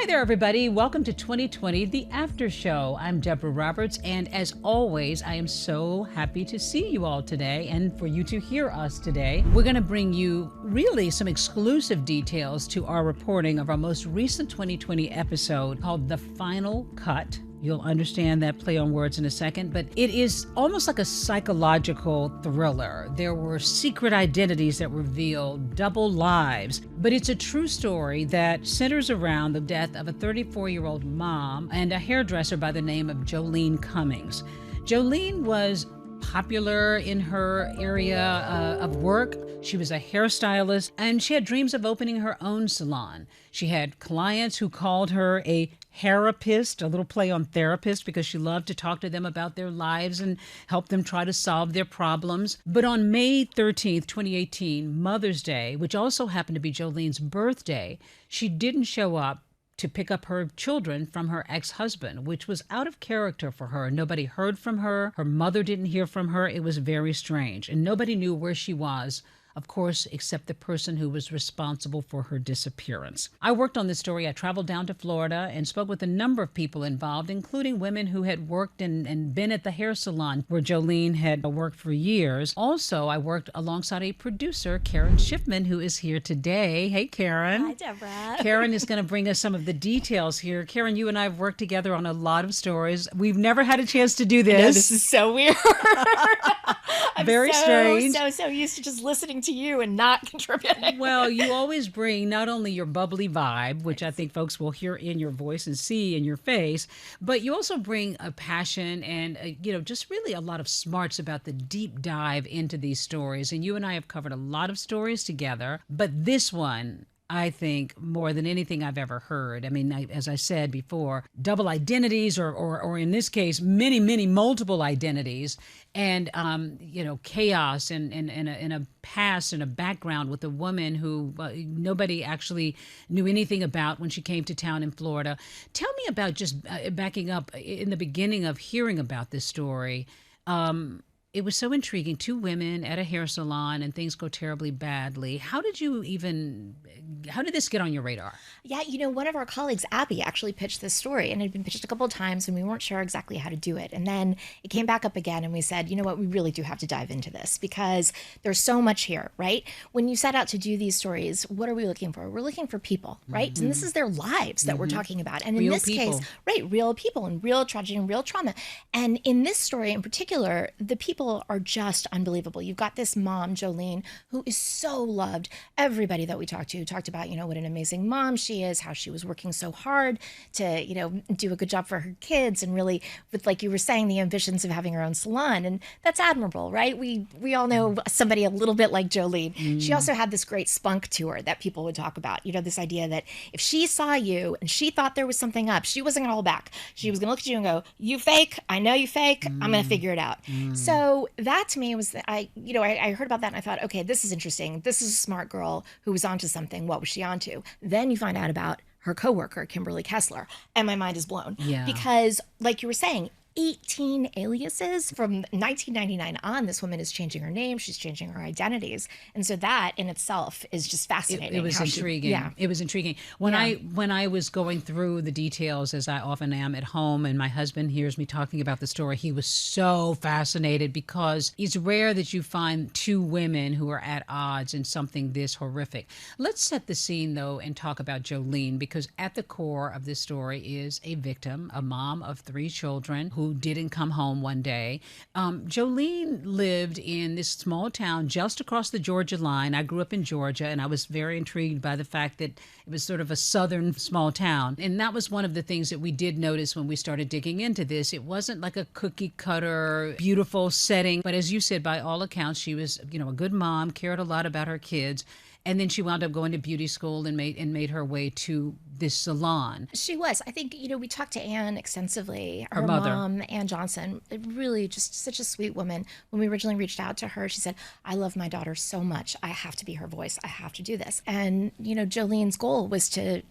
Hi there, everybody. Welcome to 2020, The After Show. I'm Deborah Roberts, and as always, I am so happy to see you all today and for you to hear us today. We're going to bring you really some exclusive details to our reporting of our most recent 2020 episode called The Final Cut. You'll understand that play on words in a second, but it is almost like a psychological thriller. There were secret identities that were revealed, double lives, but it's a true story that centers around the death of a 34-year-old mom and a hairdresser by the name of Joleen Cummings. Joleen was popular in her area of work. She was a hairstylist, and she had dreams of opening her own salon. She had clients who called her a hairapist, a little play on therapist, because she loved to talk to them about their lives and help them try to solve their problems. But on May 13th, 2018, Mother's Day, which also happened to be Joleen's birthday, she didn't show up to pick up her children from her ex-husband, which was out of character for her. Nobody heard from her. Her mother didn't hear from her. It was very strange. And nobody knew where she was, of course, except the person who was responsible for her disappearance. I worked on this story. I traveled down to Florida and spoke with a number of people involved, including women who had worked and been at the hair salon where Joleen had worked for years. Also, I worked alongside a producer, Keren Shiffman, who is here today. Hey, Keren. Hi, Deborah. Keren is going to bring us some of the details here. Keren, you and I have worked together on a lot of stories. We've never had a chance to do this. No, this is so weird. Very strange. So used to just listening to you and not contributing. Well, you always bring not only your bubbly vibe, which I think folks will hear in your voice and see in your face, but you also bring a passion and, just really a lot of smarts about the deep dive into these stories. And you and I have covered a lot of stories together, but this one, I think, more than anything I've ever heard. I mean, as I said before, double identities or in this case, many multiple identities and, chaos and a past and a background with a woman who nobody actually knew anything about when she came to town in Florida. Tell me about just backing up in the beginning of hearing about this story. It was so intriguing. Two women at a hair salon and things go terribly badly. How did this get on your radar? Yeah, one of our colleagues, Abby, actually pitched this story, and it had been pitched a couple of times and we weren't sure exactly how to do it. And then it came back up again and we said, you know what, we really do have to dive into this because there's so much here, right? When you set out to do these stories, what are we looking for? We're looking for people, right? Mm-hmm. And this is their lives that we're talking about. And in this case, right, real people and real tragedy and real trauma. And in this story in particular, the people are just unbelievable. You've got this mom, Joleen, who is so loved. Everybody that we talked to talked about, what an amazing mom she is, how she was working so hard to, do a good job for her kids and really, with, like you were saying, the ambitions of having her own salon. And that's admirable, right? We all know somebody a little bit like Joleen. Mm. She also had this great spunk to her that people would talk about. This idea that if she saw you and she thought there was something up, she wasn't going to hold back. She was going to look at you and go, you fake, I know you fake, I'm going to figure it out. So that to me was, I heard about that and I thought, okay, this is interesting. This is a smart girl who was onto something. What was she onto? Then you find out about her coworker, Kimberly Kessler, and my mind is blown. Yeah. Because like you were saying, 18 aliases from 1999 on. This woman is changing her name. She's changing her identities. And so that in itself is just fascinating. It was intriguing. It was intriguing. When I was going through the details, as I often am at home, and my husband hears me talking about the story, he was so fascinated because it's rare that you find two women who are at odds in something this horrific. Let's set the scene, though, and talk about Joleen, because at the core of this story is a victim, a mom of 3 children who didn't come home one day. Joleen lived in this small town just across the Georgia line. I grew up in Georgia, and I was very intrigued by the fact that it was sort of a southern small town. And that was one of the things that we did notice when we started digging into this. It wasn't like a cookie cutter, beautiful setting. But as you said, by all accounts, she was, a good mom, cared a lot about her kids. And then she wound up going to beauty school and made her way to this salon. She was. I think, we talked to Anne extensively. Her mother, mom, Anne Johnson, really just such a sweet woman. When we originally reached out to her, she said, I love my daughter so much. I have to be her voice. I have to do this. And, Joleen's goal was to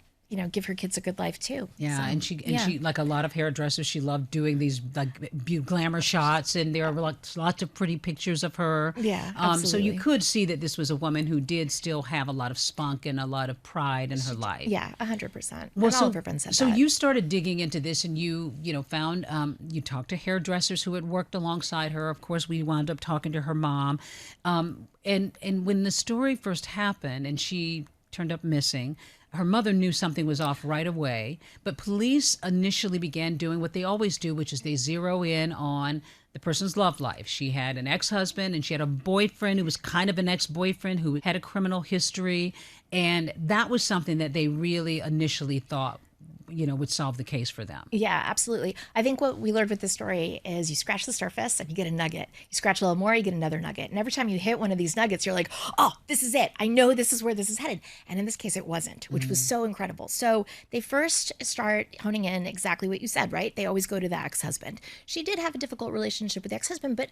give her kids a good life too. Yeah, So, and she like a lot of hairdressers, she loved doing these like glamour shots, and there were lots of pretty pictures of her. Yeah, So you absolutely. could see that this was a woman who did still have a lot of spunk and a lot of pride in her life. Yeah, 100%. Well, And all of her friends said so that. you started digging into this, and you found you talked to hairdressers who had worked alongside her. Of course, we wound up talking to her mom, and when the story first happened, and she turned up missing. Her mother knew something was off right away, but police initially began doing what they always do, which is they zero in on the person's love life. She had an ex-husband and she had a boyfriend who was kind of an ex-boyfriend who had a criminal history. And that was something that they really initially thought, would solve the case for them. Yeah, absolutely. I think what we learned with this story is you scratch the surface and you get a nugget. You scratch a little more, you get another nugget. And every time you hit one of these nuggets, you're like, oh, this is it. I know this is where this is headed. And in this case, it wasn't, which was so incredible. So they first start honing in exactly what you said, right? They always go to the ex-husband. She did have a difficult relationship with the ex-husband, but,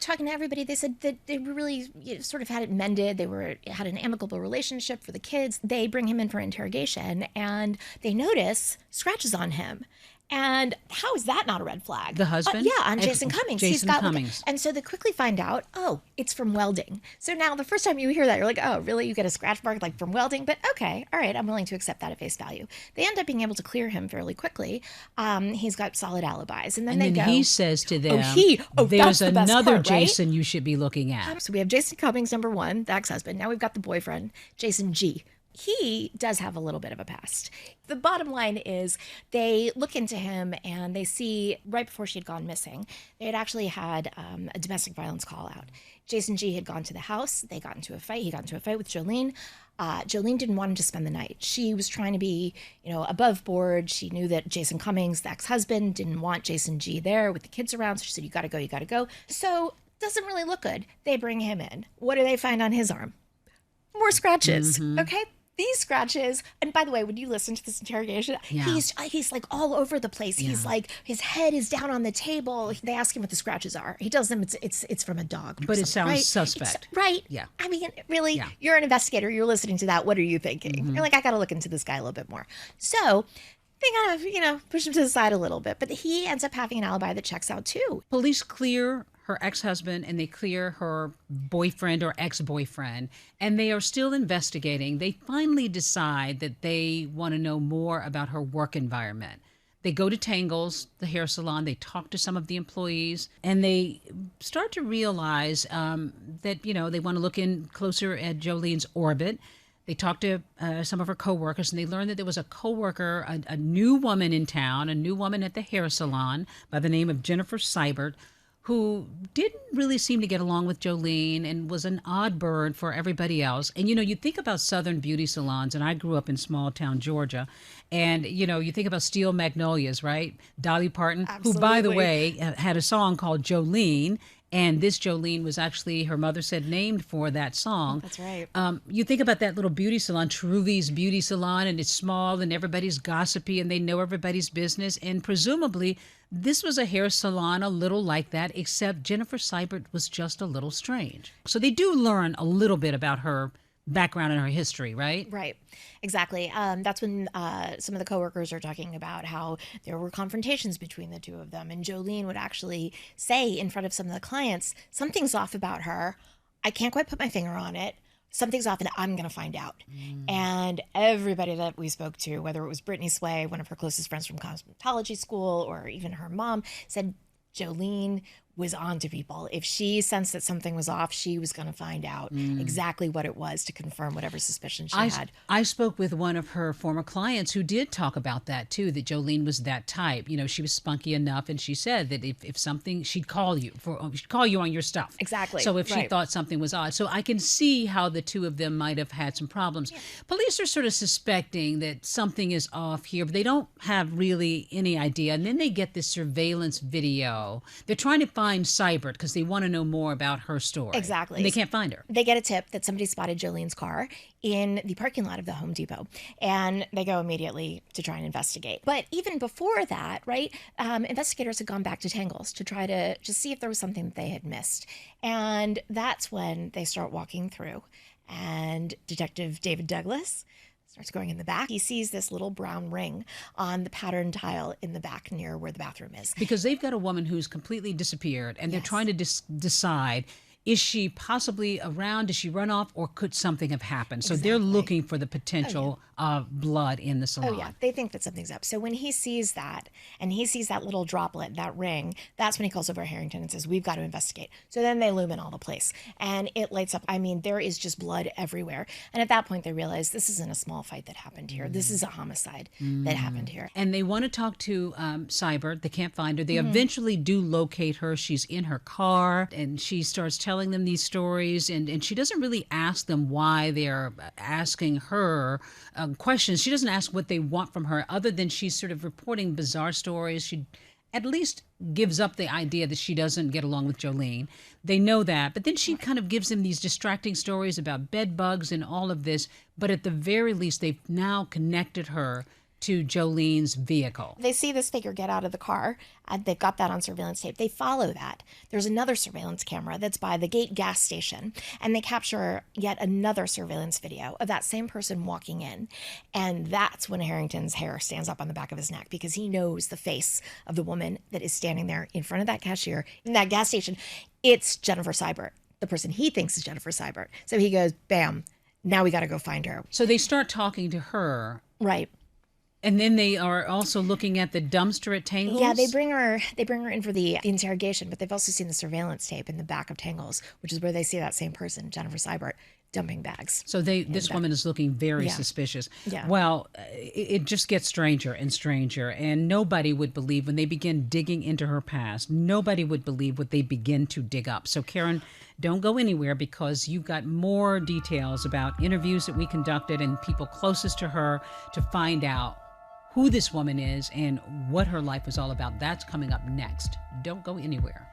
talking to everybody, they said that they were really sort of had it mended. They had an amicable relationship for the kids. They bring him in for interrogation and they notice scratches on him. And how is that not a red flag? The husband? Yeah, on Jason Cummings. Jason Cummings. And so they quickly find out, oh, it's from welding. So now the first time you hear that, you're like, oh, really? You get a scratch mark like from welding? But okay, all right, I'm willing to accept that at face value. They end up being able to clear him fairly quickly. He's got solid alibis. And then he says to them, that's there's the best another part, right? Jason you should be looking at. So we have Jason Cummings, number one, the ex-husband. Now we've got the boyfriend, Jason G. He does have a little bit of a past. The bottom line is they look into him and they see right before she had gone missing, they had actually had a domestic violence call out. Jason G had gone to the house. They got into a fight. He got into a fight with Joleen. Joleen didn't want him to spend the night. She was trying to be, above board. She knew that Jason Cummings, the ex-husband, didn't want Jason G there with the kids around. So she said, you got to go, you got to go. So doesn't really look good. They bring him in. What do they find on his arm? More scratches. Okay. These scratches, and by the way, when you listen to this interrogation, he's like all over the place. Yeah. He's like, his head is down on the table. They ask him what the scratches are. He tells them it's from a dog. But it sounds right? suspect. Right. Yeah. I mean, really, you're an investigator. You're listening to that. What are you thinking? You're like, I got to look into this guy a little bit more. So they kind of, push him to the side a little bit. But he ends up having an alibi that checks out too. Police clear her ex-husband and they clear her boyfriend or ex-boyfriend, and they are still investigating. They finally decide that they want to know more about her work environment. They go to Tangles, the hair salon. They talk to some of the employees, and they start to realize that, they want to look in closer at Joleen's orbit. They talked to some of her coworkers, and they learned that there was a coworker, a new woman in town, a new woman at the hair salon by the name of Jennifer Seibert, who didn't really seem to get along with Joleen and was an odd bird for everybody else. And, you think about Southern beauty salons, and I grew up in small town Georgia, and, you think about Steel Magnolias, right? Dolly Parton, Absolutely. who, by the way, had a song called Jolene. And this Joleen was actually, her mother said, named for that song. That's right. You think about that little beauty salon, Truvy's Beauty Salon, and it's small and everybody's gossipy and they know everybody's business. And presumably, this was a hair salon a little like that, except Jennifer Seibert was just a little strange. So they do learn a little bit about her background and her history, right? Right. Exactly. That's when some of the coworkers are talking about how there were confrontations between the two of them. And Joleen would actually say in front of some of the clients, something's off about her. I can't quite put my finger on it. Something's off and I'm going to find out. And everybody that we spoke to, whether it was Brittany Sway, one of her closest friends from cosmetology school, or even her mom, said Joleen was on to people. If she sensed that something was off, she was going to find out exactly what it was to confirm whatever suspicion she had. I spoke with one of her former clients who did talk about that too, that Joleen was that type. She was spunky enough, and she said that if something, she'd call you on your stuff. Exactly. So if she thought something was odd. So I can see how the two of them might have had some problems. Yeah. Police are sort of suspecting that something is off here, but they don't have really any idea. And then they get this surveillance video. They're trying to find Seibert because they want to know more about her story. Exactly. And they can't find her. They get a tip that somebody spotted Joleen's car in the parking lot of the Home Depot, and they go immediately to try and investigate. But even before that, right, investigators had gone back to Tangles to try to just see if there was something that they had missed. And that's when they start walking through. And Detective David Douglas starts going in the back. He sees this little brown ring on the pattern tile in the back near where the bathroom is. Because they've got a woman who's completely disappeared, and they're trying to decide, is she possibly around? Did she run off? Or could something have happened? So they're looking for the potential of blood in the salon. Oh, yeah. They think that something's up. So when he sees that, and he sees that little droplet, that ring, that's when he calls over Harrington and says, we've got to investigate. So then they illumine all the place. And it lights up. I mean, there is just blood everywhere. And at that point, they realize this isn't a small fight that happened here. This is a homicide that happened here. And they want to talk to Seibert. They can't find her. They eventually do locate her. She's in her car, and she starts telling them these stories, and she doesn't really ask them why they're asking her questions. She doesn't ask what they want from her, other than she's sort of reporting bizarre stories. She at least gives up the idea that she doesn't get along with Joleen. They know that, but then she kind of gives them these distracting stories about bed bugs and all of this, but at the very least they've now connected her to Joleen's vehicle. They see this figure get out of the car, and they've got that on surveillance tape. They follow that. There's another surveillance camera that's by the Gate gas station, and they capture yet another surveillance video of that same person walking in. And that's when Harrington's hair stands up on the back of his neck, because he knows the face of the woman that is standing there in front of that cashier in that gas station. It's Jennifer Seibert, the person he thinks is Jennifer Seibert. So he goes, bam, now we got to go find her. So they start talking to her. Right. And then they are also looking at the dumpster at Tangles? Yeah, they bring her in for the interrogation, but they've also seen the surveillance tape in the back of Tangles, which is where they see that same person, Jennifer Seibert, dumping bags. So this woman is looking very suspicious. Yeah. Well, it just gets stranger and stranger, and nobody would believe when they begin digging into her past. Nobody would believe what they begin to dig up. So Keren, don't go anywhere, because you've got more details about interviews that we conducted and people closest to her to find out who this woman is and what her life was all about. That's coming up next. Don't go anywhere.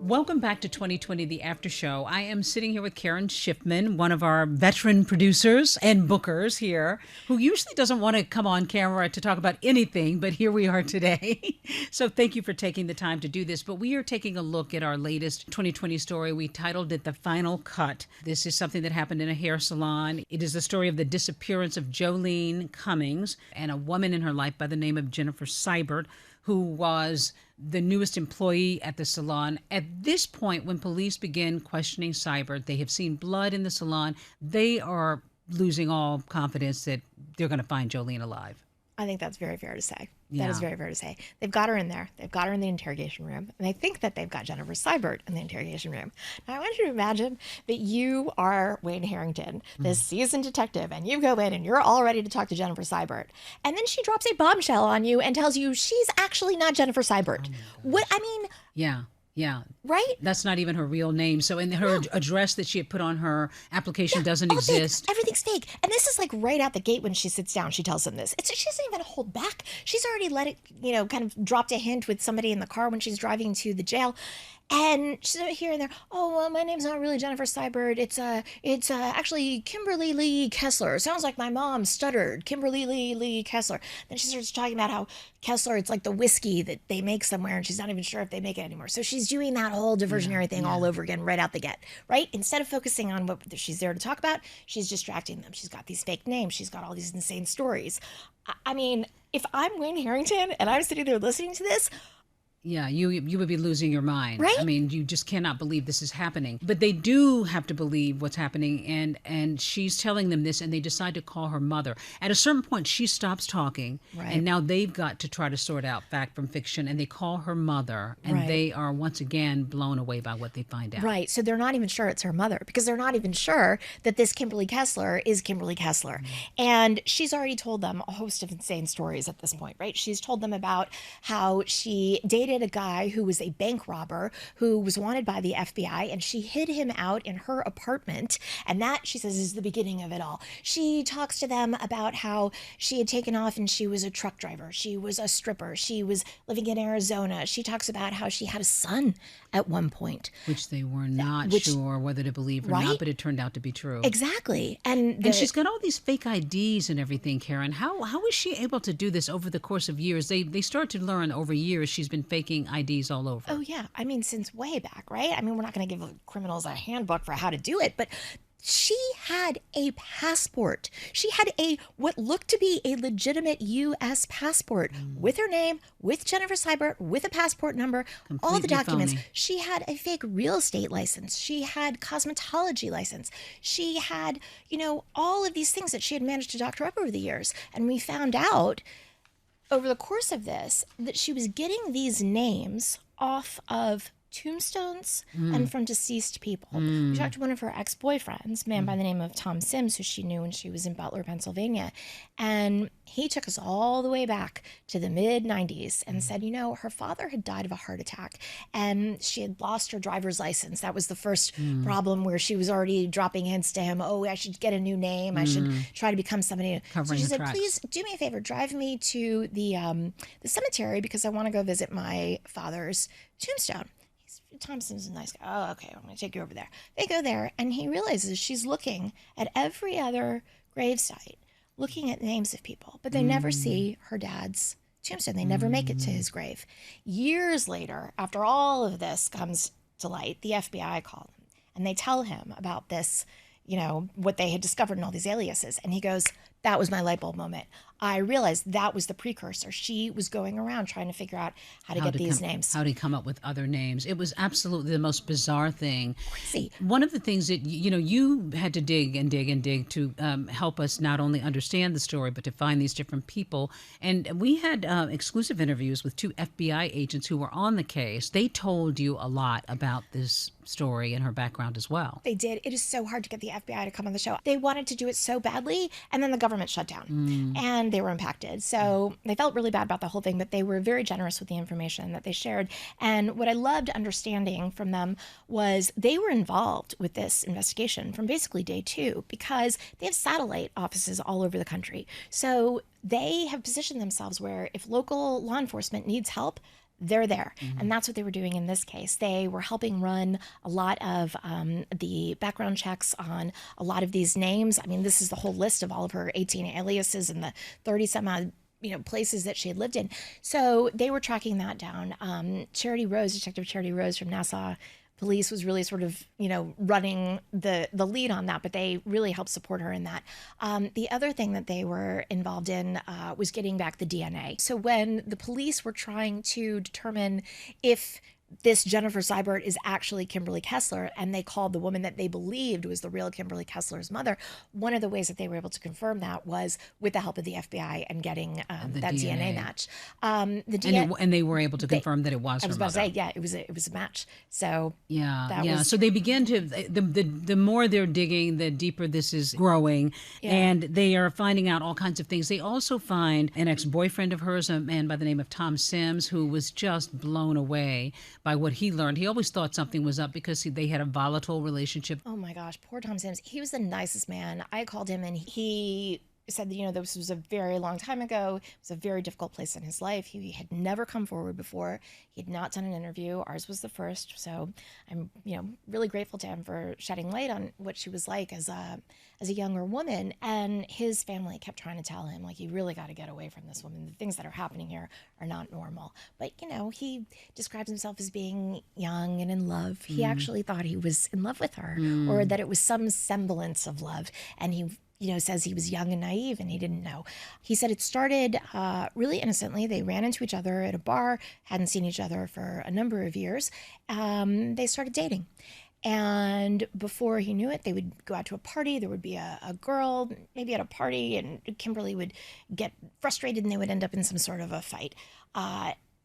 Welcome back to 2020, the After Show. I am sitting here with Keren Shiffman, one of our veteran producers and bookers here, who usually doesn't want to come on camera to talk about anything, but here we are today. So thank you for taking the time to do this. But we are taking a look at our latest 2020 story. We titled it The Final Cut. This is something that happened in a hair salon. It is the story of the disappearance of Joleen Cummings and a woman in her life by the name of Jennifer Seibert, who was the newest employee at the salon. At this point, when police begin questioning Seibert, they have seen blood in the salon. They are losing all confidence that they're going to find Joleen alive. I think that's very fair to say. Yeah. That is very fair to say. They've got her in there. They've got her in the interrogation room. And they think that they've got Jennifer Seibert in the interrogation room. Now, I want you to imagine that you are Wayne Harrington, this seasoned detective, and you go in and you're all ready to talk to Jennifer Seibert. And then she drops a bombshell on you and tells you she's actually not Jennifer Seibert. What, I mean... Yeah. Right? That's not even her real name. So in her address that she had put on her application doesn't exist. Fake. Everything's fake. And this is like right out the gate when she sits down, she tells them this. She doesn't even hold back. She's already let it, kind of dropped a hint with somebody in the car when she's driving to the jail. And she's here and there. Oh, well, my name's not really Jennifer Seibert. It's actually Kimberly Lee Kessler. Sounds like my mom stuttered. Kimberly Lee Kessler. Then she starts talking about how Kessler, it's like the whiskey that they make somewhere, and she's not even sure if they make it anymore. So she's doing that whole diversionary thing all over again right out the get, right? Instead of focusing on what she's there to talk about, she's distracting them. She's got these fake names. She's got all these insane stories. I mean, if I'm Wayne Harrington and I'm sitting there listening to this, yeah, you would be losing your mind. Right? I mean, you just cannot believe this is happening. But they do have to believe what's happening, and she's telling them this, and they decide to call her mother. At a certain point, she stops talking, and now they've got to try to sort out fact from fiction, and they call her mother, and they are once again blown away by what they find out. Right, so they're not even sure it's her mother, because they're not even sure that this Kimberly Kessler is Kimberly Kessler. And she's already told them a host of insane stories at this point, right? She's told them about how she dated a guy who was a bank robber who was wanted by the FBI, and she hid him out in her apartment. And that, she says, is the beginning of it all. She talks to them about how she had taken off and she was a truck driver. She was a stripper. She was living in Arizona. She talks about how she had a son at one point. Which they were not sure whether to believe or not, but it turned out to be true. Exactly. And she's got all these fake IDs and everything, Keren. How was she able to do this over the course of years? They start to learn over years she's been faking faking IDs all over. Oh, yeah. I mean, since way back, right? I mean, we're not going to give criminals a handbook for how to do it, but she had a passport. She had what looked to be a legitimate U.S. passport with her name, with Jennifer Seibert, with a passport number, all the documents. Phony. She had a fake real estate license. She had cosmetology license. She had, all of these things that she had managed to doctor up over the years. And we found out over the course of this that she was getting these names off of tombstones and from deceased people. We talked to one of her ex-boyfriends, a man by the name of Tom Sims, who she knew when she was in Butler, Pennsylvania. And he took us all the way back to the mid-90s and said, her father had died of a heart attack and she had lost her driver's license. That was the first problem where she was already dropping hints to him, I should get a new name. I should try to become somebody. Covering so she the said, tracks. please do me a favor, drive me to the cemetery because I want to go visit my father's tombstone. Tom Sims is a nice guy. Oh, okay, I'm going to take you over there. They go there, and he realizes she's looking at every other gravesite, looking at names of people, but they never see her dad's tombstone. They never make it to his grave. Years later, after all of this comes to light, the FBI call him, and they tell him about this, what they had discovered in all these aliases. And he goes, that was my light bulb moment. I realized that was the precursor. She was going around trying to figure out how to get these names. How to come up with other names. It was absolutely the most bizarre thing. Crazy. One of the things that, you had to dig and dig and dig to help us not only understand the story, but to find these different people. And we had exclusive interviews with two FBI agents who were on the case. They told you a lot about this story and her background as well. They did. It is so hard to get the FBI to come on the show. They wanted to do it so badly, and then the government shut down, and they were impacted. So they felt really bad about the whole thing, but they were very generous with the information that they shared. And what I loved understanding from them was they were involved with this investigation from basically day two because they have satellite offices all over the country. So they have positioned themselves where if local law enforcement needs help, they're there. And that's what they were doing in this case. They were helping run a lot of the background checks on a lot of these names. I mean, this is the whole list of all of her 18 aliases and the 30 some odd places that she had lived in. So they were tracking that down. Detective Charity Rose from Nassau Police was really sort of, running the lead on that, but they really helped support her in that. The other thing that they were involved in was getting back the DNA. So when the police were trying to determine if this Jennifer Seibert is actually Kimberly Kessler, and they called the woman that they believed was the real Kimberly Kessler's mother, one of the ways that they were able to confirm that was with the help of the FBI and getting that DNA match. And they were able to confirm that it was her mother. I was about to say, yeah, it was a match. So So they begin to the more they're digging, the deeper this is growing, and they are finding out all kinds of things. They also find an ex-boyfriend of hers, a man by the name of Tom Sims, who was just blown away by what he learned. He always thought something was up because they had a volatile relationship. Oh my gosh, poor Tom Sims. He was the nicest man. I called him and he said that, this was a very long time ago. It was a very difficult place in his life. He had never come forward before. He had not done an interview. Ours was the first. So I'm, really grateful to him for shedding light on what she was like as a younger woman. And his family kept trying to tell him, you really got to get away from this woman. The things that are happening here are not normal. But, he describes himself as being young and in love. He actually thought he was in love with her or that it was some semblance of love. And he says he was young and naive and he didn't know. He said it started really innocently. They ran into each other at a bar, hadn't seen each other for a number of years. They started dating. And before he knew it, they would go out to a party. There would be a girl maybe at a party, and Kimberly would get frustrated and they would end up in some sort of a fight.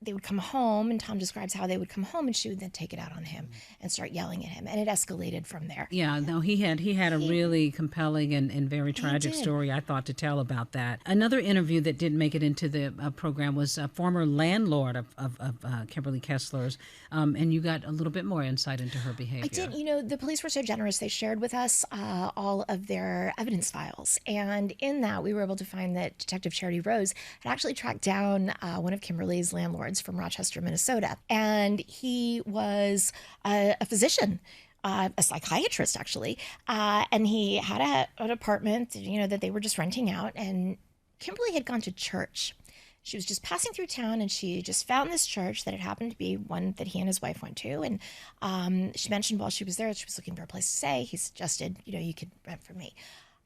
They would come home, and Tom describes how they would come home, and she would then take it out on him and start yelling at him, and it escalated from there. Yeah, no, he had a really compelling and very tragic story, I thought, to tell about that. Another interview that didn't make it into the program was a former landlord of Kimberly Kessler's, and you got a little bit more insight into her behavior. I did. The police were so generous. They shared with us all of their evidence files, and in that, we were able to find that Detective Charity Rose had actually tracked down one of Kimberly's landlords from Rochester, Minnesota. And he was a physician, a psychiatrist, actually. And he had an apartment, that they were just renting out. And Kimberly had gone to church she was just passing through town and she just found this church that it happened to be one that he and his wife went to. And she mentioned while she was there, she was looking for a place to stay. He suggested, you could rent from me.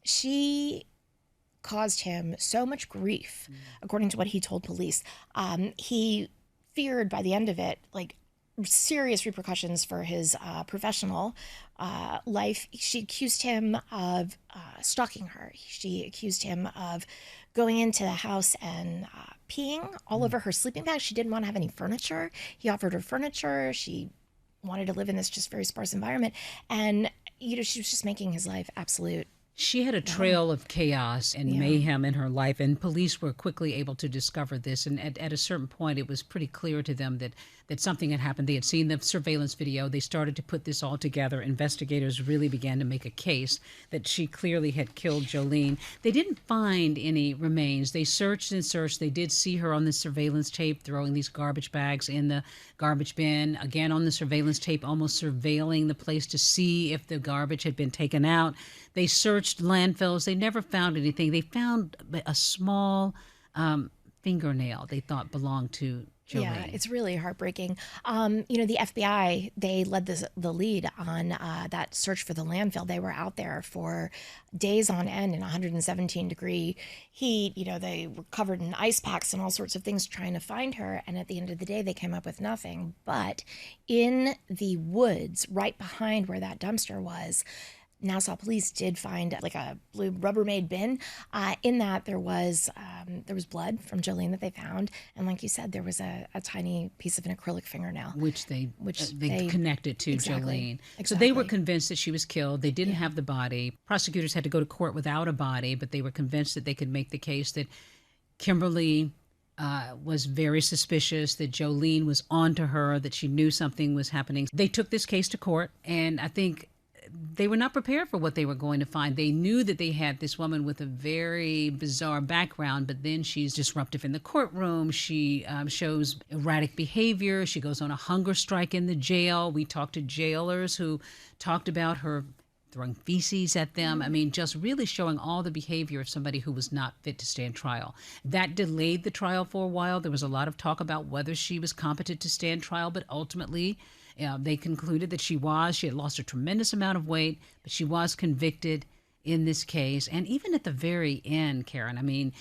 She caused him so much grief, according to what he told police. He feared by the end of it, like serious repercussions for his professional life. She accused him of stalking her. She accused him of going into the house and peeing all over her sleeping bag. She didn't want to have any furniture. He offered her furniture. She wanted to live in this just very sparse environment. And, she was just making his life absolute. She had a trail of chaos and mayhem in her life, and police were quickly able to discover this. And at a certain point, it was pretty clear to them that something had happened. They had seen the surveillance video. They started to put this all together. Investigators really began to make a case that she clearly had killed Joleen. They didn't find any remains. They searched and searched. They did see her on the surveillance tape throwing these garbage bags in the garbage bin. Again, on the surveillance tape, almost surveilling the place to see if the garbage had been taken out. They searched landfills. They never found anything. They found a small fingernail they thought belonged to Joleen. Yeah, it's really heartbreaking. The FBI, they led the lead on that search for the landfill. They were out there for days on end in 117-degree heat. They were covered in ice packs and all sorts of things trying to find her. And at the end of the day, they came up with nothing. But in the woods right behind where that dumpster was, Nassau police did find like a blue Rubbermaid bin. In that there was blood from Joleen that they found, and like you said, there was a tiny piece of an acrylic fingernail, which they connected to Joleen. Exactly. So they were convinced that she was killed. They didn't have the body. Prosecutors had to go to court without a body, but they were convinced that they could make the case that Kimberly was very suspicious, that Joleen was onto her, that she knew something was happening. They took this case to court, and I think they were not prepared for what they were going to find. They knew that they had this woman with a very bizarre background, but then she's disruptive in the courtroom. She shows erratic behavior. She goes on a hunger strike in the jail. We talked to jailers who talked about her throwing feces at them. I mean, just really showing all the behavior of somebody who was not fit to stand trial. That delayed the trial for a while. There was a lot of talk about whether she was competent to stand trial, but ultimately they concluded that she was. She had lost a tremendous amount of weight, but she was convicted in this case. And even at the very end, Keren, I mean,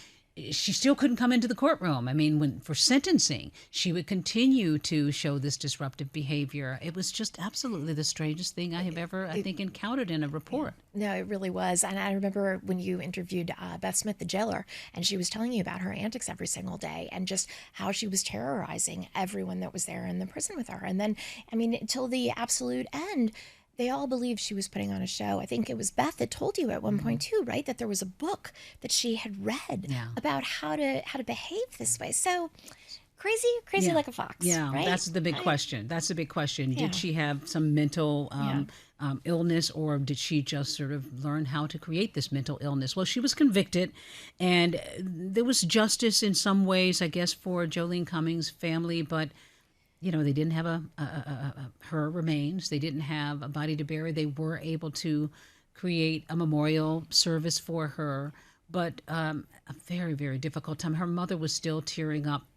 she still couldn't come into the courtroom. I mean, for sentencing, she would continue to show this disruptive behavior. It was just absolutely the strangest thing I have ever, I think, encountered in a report. No, it really was. And I remember when you interviewed Beth Smith, the jailer, and she was telling you about her antics every single day and just how she was terrorizing everyone that was there in the prison with her. And then, I mean, until the absolute end, they all believed she was putting on a show. I think it was Beth that told you at one point too, right? That there was a book that she had read about how to behave this way. So crazy like a fox. Yeah, right? That's the big question. That's the big question. Did she have some mental illness, or did she just sort of learn how to create this mental illness? Well, she was convicted, and there was justice in some ways, I guess, for Joleen Cummings' family, but they didn't have her remains. They didn't have a body to bury. They were able to create a memorial service for her, but a very, very difficult time. Her mother was still tearing up,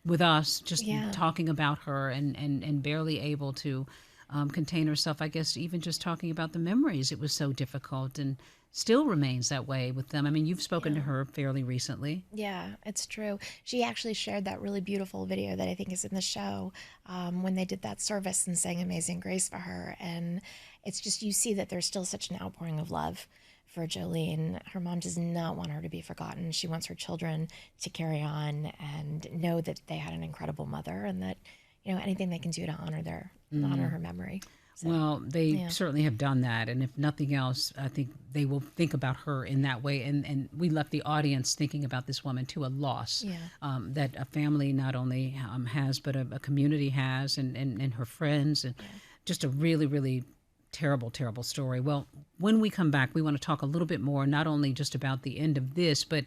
with us, just talking about her and barely able to contain herself. I guess even just talking about the memories, it was so difficult, and still remains that way with them. I mean, you've spoken to her fairly recently. Yeah, it's true. She actually shared that really beautiful video that I think is in the show when they did that service and sang Amazing Grace for her. And it's just, you see that there's still such an outpouring of love for Joleen. Her mom does not want her to be forgotten. She wants her children to carry on and know that they had an incredible mother, and that, anything they can do to honor her memory. So, well, they certainly have done that. And if nothing else, I think they will think about her in that way. And we left the audience thinking about this woman, too, a loss that a family not only has, but a community has, and her friends. And just a really, really terrible, terrible story. Well, when we come back, we want to talk a little bit more, not only just about the end of this, but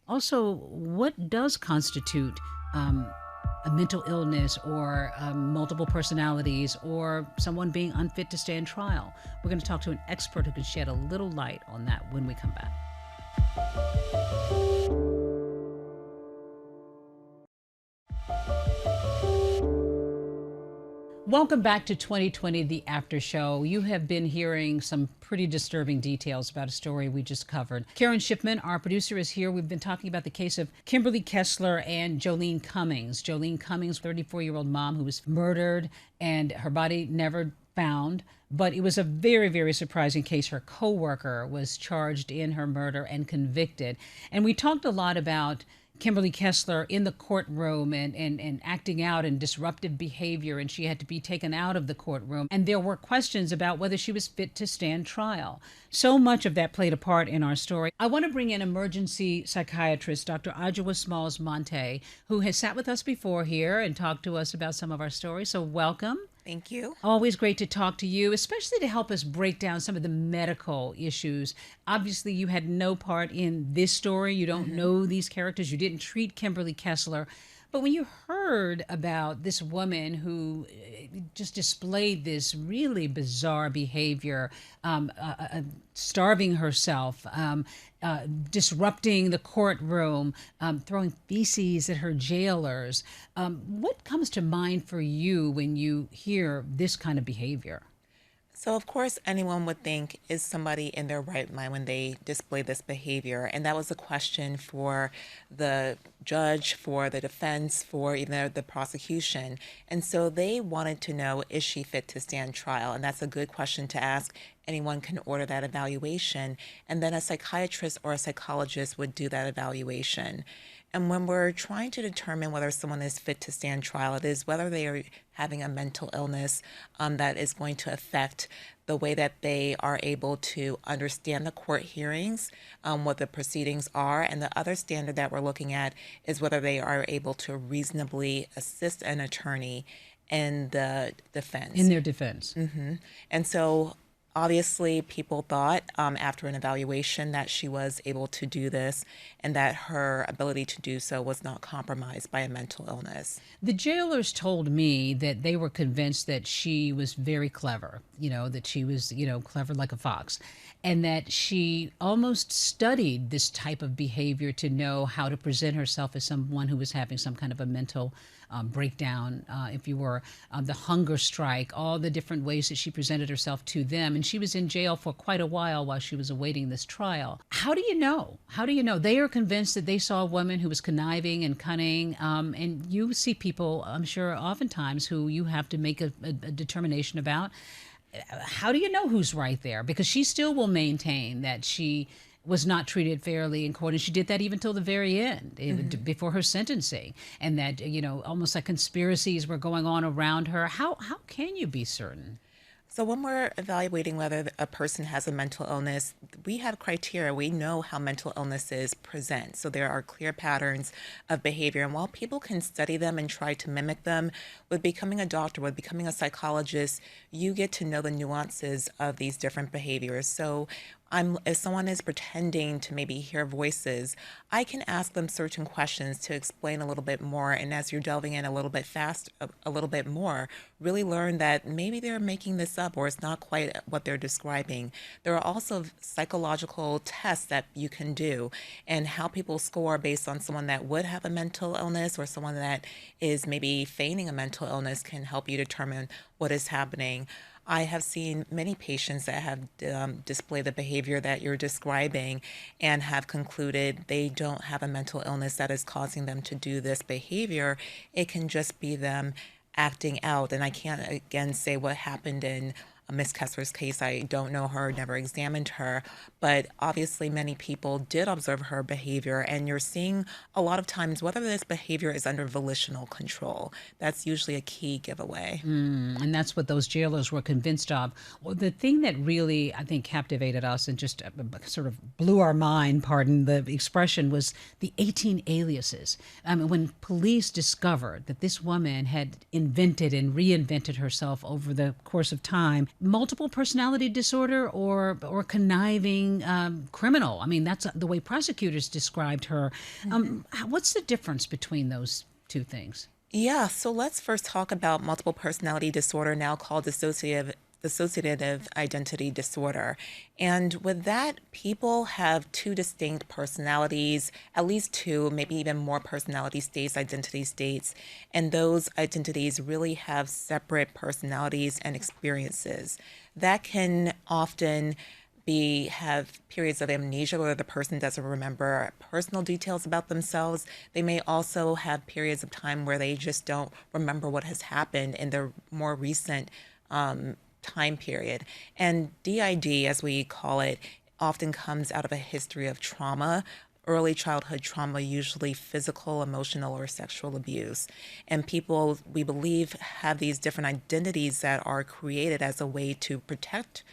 also what does constitute a mental illness, or multiple personalities, or someone being unfit to stand trial. We're going to talk to an expert who can shed a little light on that when we come back. Welcome back to 2020, the after show. You have been hearing some pretty disturbing details about a story we just covered. Keren Shiffman, our producer, is here. We've been talking about the case of Kimberly Kessler and Joleen Cummings. Joleen Cummings, 34-year-old mom who was murdered and her body never found. But it was a very, very surprising case. Her coworker was charged in her murder and convicted. And we talked a lot about Kimberly Kessler in the courtroom and acting out in disruptive behavior, and she had to be taken out of the courtroom. And there were questions about whether she was fit to stand trial. So much of that played a part in our story. I want to bring in emergency psychiatrist Dr. Adjoa Smalls-Monte, who has sat with us before here and talked to us about some of our stories. So welcome. Thank you. Always great to talk to you, especially to help us break down some of the medical issues. Obviously, you had no part in this story. You don't know these characters. You didn't treat Kimberly Kessler. But when you heard about this woman who just displayed this really bizarre behavior, starving herself, disrupting the courtroom, throwing feces at her jailers, what comes to mind for you when you hear this kind of behavior? So, of course, anyone would think, is somebody in their right mind when they display this behavior? And that was a question for the judge, for the defense, for even the prosecution. And so they wanted to know, is she fit to stand trial? And that's a good question to ask. Anyone can order that evaluation. And then a psychiatrist or a psychologist would do that evaluation. And when we're trying to determine whether someone is fit to stand trial, it is whether they are having a mental illness that is going to affect the way that they are able to understand the court hearings, what the proceedings are. And the other standard that we're looking at is whether they are able to reasonably assist an attorney in the defense. In their defense. And so obviously, people thought after an evaluation that she was able to do this and that her ability to do so was not compromised by a mental illness. The jailers told me that they were convinced that she was very clever, that she was, clever like a fox, and that she almost studied this type of behavior to know how to present herself as someone who was having some kind of a mental breakdown, if you were, the hunger strike, all the different ways that she presented herself to them. And she was in jail for quite a while she was awaiting this trial. How do you know? How do you know? They are convinced that they saw a woman who was conniving and cunning. And you see people, I'm sure, oftentimes who you have to make a determination about. How do you know who's right there? Because she still will maintain that she was not treated fairly in court, and she did that even till the very end, before her sentencing, and that almost like conspiracies were going on around her. How can you be certain? So when we're evaluating whether a person has a mental illness, we have criteria. We know how mental illnesses present. So there are clear patterns of behavior. And while people can study them and try to mimic them, with becoming a doctor, with becoming a psychologist, you get to know the nuances of these different behaviors. So if someone is pretending to maybe hear voices, I can ask them certain questions to explain a little bit more. And as you're delving in a little bit more, really learn that maybe they're making this up or it's not quite what they're describing. There are also psychological tests that you can do, and how people score based on someone that would have a mental illness or someone that is maybe feigning a mental illness can help you determine what is happening. I have seen many patients that have displayed the behavior that you're describing and have concluded they don't have a mental illness that is causing them to do this behavior. It can just be them acting out. And I can't, again, say what happened in Miss Kessler's case. I don't know her, never examined her, but obviously many people did observe her behavior, and you're seeing a lot of times whether this behavior is under volitional control. That's usually a key giveaway. And that's what those jailers were convinced of. Well, the thing that really, I think, captivated us and just sort of blew our mind, pardon the expression, was the 18 aliases. When police discovered that this woman had invented and reinvented herself over the course of time, multiple personality disorder or conniving criminal. I mean, that's the way prosecutors described her. What's the difference between those two things? Yeah, so let's first talk about multiple personality disorder, now called dissociative dissociative identity disorder. And with that, people have two distinct personalities, at least two, maybe even more personality states, identity states. And those identities really have separate personalities and experiences. That can often have periods of amnesia where the person doesn't remember personal details about themselves. They may also have periods of time where they just don't remember what has happened in their more recent time period. And DID, as we call it, often comes out of a history of trauma, early childhood trauma, usually physical, emotional, or sexual abuse. And people, we believe, have these different identities that are created as a way to protect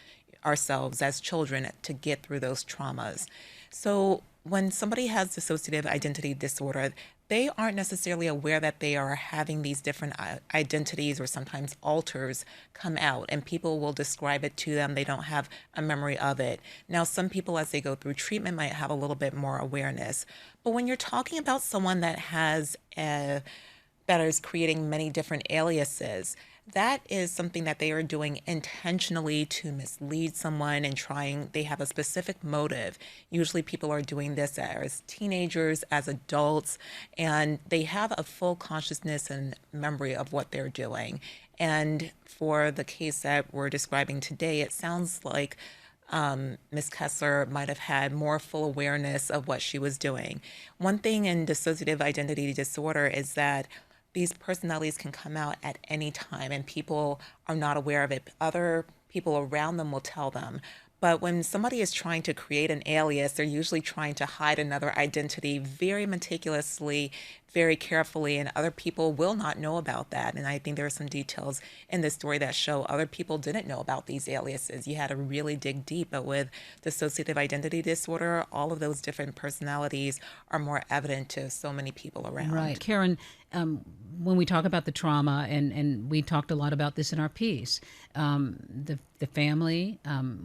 ourselves as children to get through those traumas. So when somebody has dissociative identity disorder, they aren't necessarily aware that they are having these different identities or sometimes alters come out, and people will describe it to them. They don't have a memory of it. Now, some people, as they go through treatment, might have a little bit more awareness. But when you're talking about someone that is creating many different aliases, that is something that they are doing intentionally to mislead someone and they have a specific motive. Usually people are doing this as teenagers, as adults, and they have a full consciousness and memory of what they're doing. And for the case that we're describing today, it sounds like Ms. Kessler might have had more full awareness of what she was doing. One thing in dissociative identity disorder is that these personalities can come out at any time and people are not aware of it. Other people around them will tell them. But when somebody is trying to create an alias, they're usually trying to hide another identity very meticulously, very carefully, and other people will not know about that. And I think there are some details in this story that show other people didn't know about these aliases. You had to really dig deep. But with dissociative identity disorder, all of those different personalities are more evident to so many people around. Right. Keren, when we talk about the trauma, and we talked a lot about this in our piece, the family,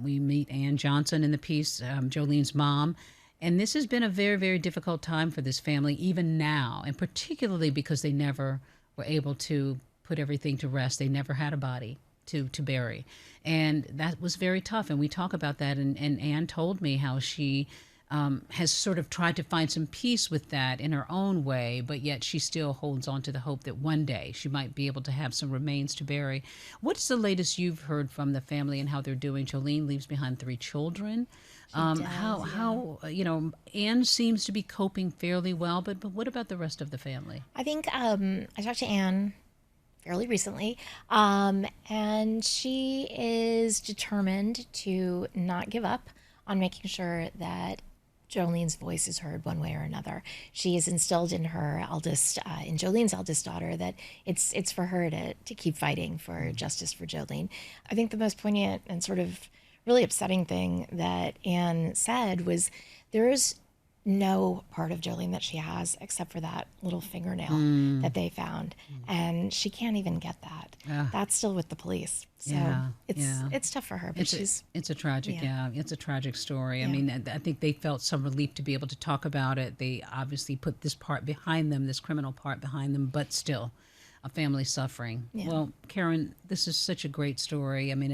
we meet Ann Johnson in the piece, Joleen's mom, and this has been a very, very difficult time for this family, even now, and particularly because they never were able to put everything to rest. They never had a body to bury, and that was very tough, and we talk about that, and Ann told me how she has sort of tried to find some peace with that in her own way, but yet she still holds on to the hope that one day she might be able to have some remains to bury. What's the latest you've heard from the family and how they're doing? Joleen leaves behind 3 children. How Anne seems to be coping fairly well, but what about the rest of the family? I think I talked to Anne fairly recently, and she is determined to not give up on making sure that Joleen's voice is heard one way or another. She has instilled in her in Jolene's eldest daughter, that it's for her to keep fighting for justice for Joleen. I think the most poignant and sort of really upsetting thing that Anne said was there's no part of Joleen that she has except for that little fingernail that they found, and she can't even get that. That's still with the police. So it's tough for her. But it's a tragic it's a tragic story. I mean, I think they felt some relief to be able to talk about it. They obviously put this part behind them, this criminal part behind them, but still, a family suffering. Well, Keren, this is such a great story. I mean,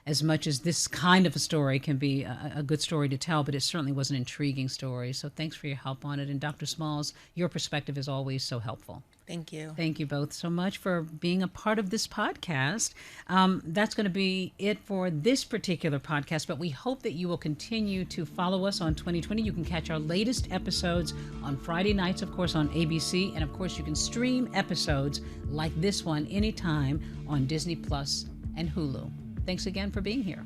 as much as this kind of a story can be a good story to tell, but it certainly was an intriguing story. So thanks for your help on it. And Dr. Smalls, your perspective is always so helpful. Thank you. Thank you both so much for being a part of this podcast. That's going to be it for this particular podcast, but we hope that you will continue to follow us on 2020. You can catch our latest episodes on Friday nights, of course, on ABC. And of course, you can stream episodes like this one anytime on Disney Plus and Hulu. Thanks again for being here.